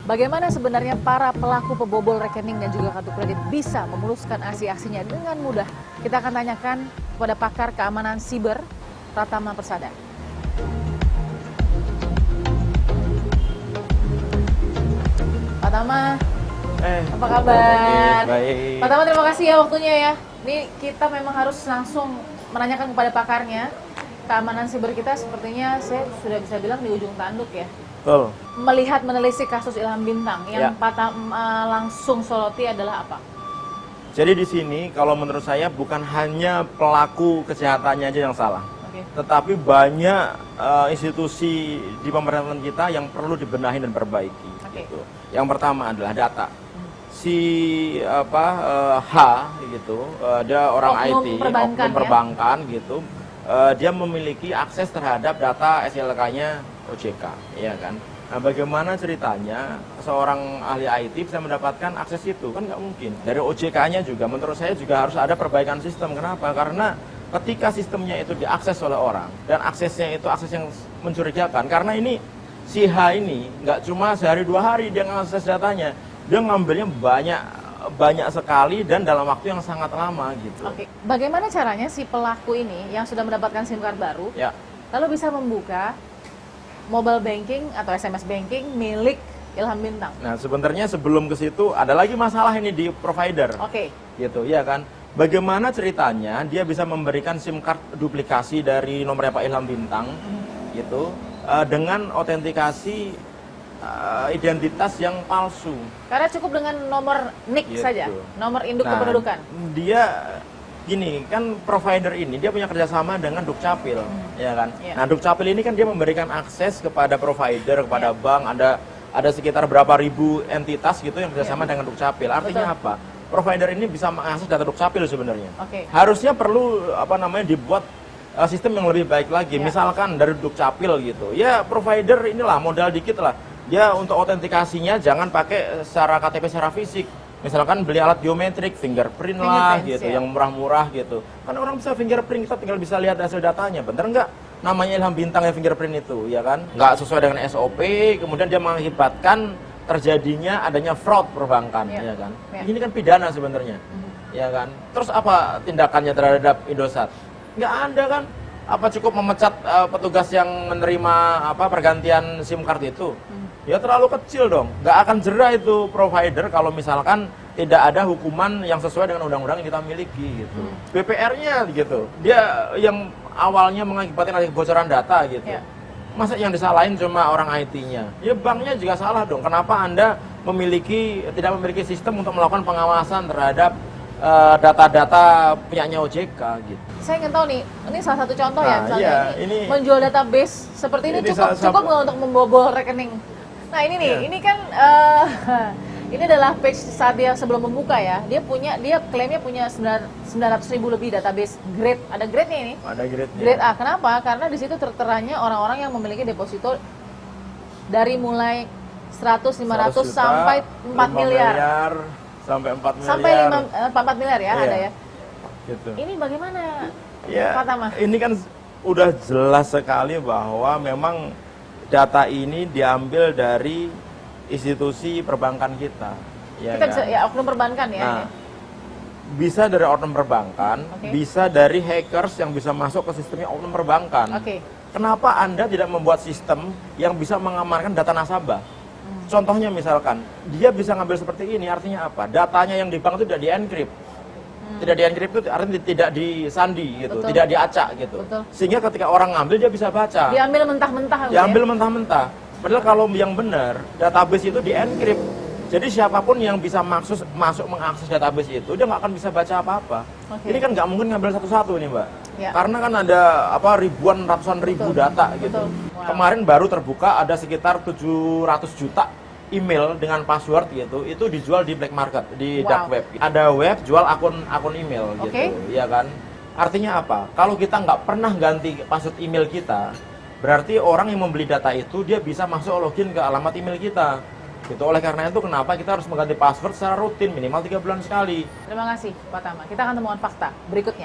Bagaimana sebenarnya para pelaku pembobol rekening dan juga kartu kredit bisa memuluskan aksi-aksinya dengan mudah? Kita akan tanyakan kepada pakar keamanan siber, Pratama Persada. Pak Tama, apa kabar? Baik. Pak Tama, terima kasih ya waktunya ya. Ini kita memang harus langsung menanyakan kepada pakarnya. Keamanan siber kita sepertinya saya sudah bisa bilang di ujung tanduk ya. Betul. Melihat menelisik kasus Ilham Bintang, yang Ya. Pak Tama langsung soroti adalah apa? Jadi di sini kalau menurut saya bukan hanya pelaku kesehatannya aja yang salah, Oke. tetapi banyak institusi di pemerintahan kita yang perlu dibenahi dan perbaiki. Oke. Gitu. Yang pertama adalah data. Si H gitu, dia orang Oknum IT, perbankan, oknum ya? perbankan gitu, dia memiliki akses terhadap data SLK-nya OJK, ya kan? Nah, bagaimana ceritanya seorang ahli IT bisa mendapatkan akses itu? Kan nggak mungkin. Dari OJK-nya juga, menurut saya juga harus ada perbaikan sistem. Kenapa? Karena ketika sistemnya itu diakses oleh orang, dan aksesnya itu akses yang mencurigakan, karena ini si H ini nggak cuma sehari dua hari dia ngakses datanya, dia ngambilnya banyak sekali dan dalam waktu yang sangat lama gitu. Oke. Bagaimana caranya si pelaku ini yang sudah mendapatkan SIM card baru, Ya. lalu bisa membuka mobile banking atau SMS banking milik Ilham Bintang? Nah, sebenarnya sebelum ke situ ada lagi masalah ini di provider. Oke. Gitu, ya kan? Bagaimana ceritanya dia bisa memberikan SIM card duplikasi dari nomornya Pak Ilham Bintang gitu dengan autentikasi identitas yang palsu. Karena cukup dengan nomor NIK Gitu. saja, nomor induk Nah, kependudukan. dia gini kan, provider ini dia punya kerjasama dengan Dukcapil, ya kan? Iya. Nah, Dukcapil ini kan dia memberikan akses kepada provider, kepada bank, ada sekitar berapa ribu entitas gitu yang kerjasama dengan Dukcapil. Artinya Betul. apa? Provider ini bisa mengakses data Dukcapil sebenarnya. Oke. Harusnya perlu dibuat sistem yang lebih baik lagi. Ya. Misalkan dari Dukcapil gitu. Ya, provider inilah modal dikit lah. Dia untuk autentikasinya jangan pakai secara KTP secara fisik. Misalkan beli alat biometrik, fingerprint lah Fingerprints, gitu, ya. yang murah-murah gitu. Kan orang bisa fingerprint, kita tinggal bisa lihat hasil datanya. Bener nggak? Namanya Ilham Bintang ya fingerprint itu, ya kan? Nggak sesuai dengan SOP, kemudian dia mengakibatkan terjadinya adanya fraud perbankan, Ya. ya kan? Ya. Ini kan pidana sebenarnya, ya kan? Terus apa tindakannya terhadap Indosat? Nggak ada kan? Apa cukup memecat petugas yang menerima pergantian SIM card itu? Ya terlalu kecil dong, nggak akan jerah itu provider kalau misalkan tidak ada hukuman yang sesuai dengan undang-undang yang kita miliki gitu. BPR-nya gitu, dia yang awalnya mengakibatkan ada kebocoran data gitu. Ya. Masa yang disalahin cuma orang IT-nya? Ya banknya juga salah dong. Kenapa Anda tidak memiliki sistem untuk melakukan pengawasan terhadap data-data punyanya OJK gitu? Saya ingin tahu nih, ini salah satu contoh ya, Nah, misalnya iya, ini ini- menjual database seperti ini ini cukup nggak untuk membobol rekening? Nah ini nih, Iya. ini kan ini adalah page saat dia sebelum membuka ya, dia klaimnya punya 900.000 lebih database grade, ada grade-nya ini, Ada grade-nya. grade A. Kenapa? Karena di situ terteranya orang-orang yang memiliki deposito dari mulai 100, 500 100 juta, sampai 4 5 miliar. sampai 4 miliar. Sampai 4 miliar ya, Iya. ada ya. Gitu. Ini bagaimana Ya, Pak Tama? ini kan udah jelas sekali bahwa memang data ini diambil dari institusi perbankan kita. Ya Kita kan? bisa, ya oknum perbankan ya. Nah, bisa dari oknum perbankan, Oke. bisa dari hackers yang bisa masuk ke sistemnya oknum perbankan. Oke. Kenapa Anda tidak membuat sistem yang bisa mengamankan data nasabah? Contohnya misalkan, dia bisa ngambil seperti ini, artinya apa? Datanya yang di bank itu tidak di-encrypt. Tidak di-encrypt itu artinya tidak disandi gitu, Betul. tidak diacak gitu. Betul. Sehingga ketika orang ngambil dia bisa baca. Diambil mentah-mentah gitu Diambil ya? mentah-mentah. Padahal kalau yang benar, database itu di-encrypt. Jadi siapapun yang bisa masuk mengakses database itu, dia nggak akan bisa baca apa-apa. Oke. Ini kan nggak mungkin ngambil satu-satu nih, Mbak. Ya. Karena kan ada ratusan ribu Betul. data Betul. gitu. Wow. Kemarin baru terbuka ada sekitar 700 juta email dengan password gitu, itu dijual di black market, di Wow. dark web. Ada web jual akun email gitu, Oke. ya kan? Artinya apa? Kalau kita nggak pernah ganti password email kita, berarti orang yang membeli data itu dia bisa masuk login ke alamat email kita. Gitu. Oleh karena itu kenapa kita harus mengganti password secara rutin minimal 3 bulan sekali. Terima kasih Pak Tama. Kita akan temukan fakta berikutnya.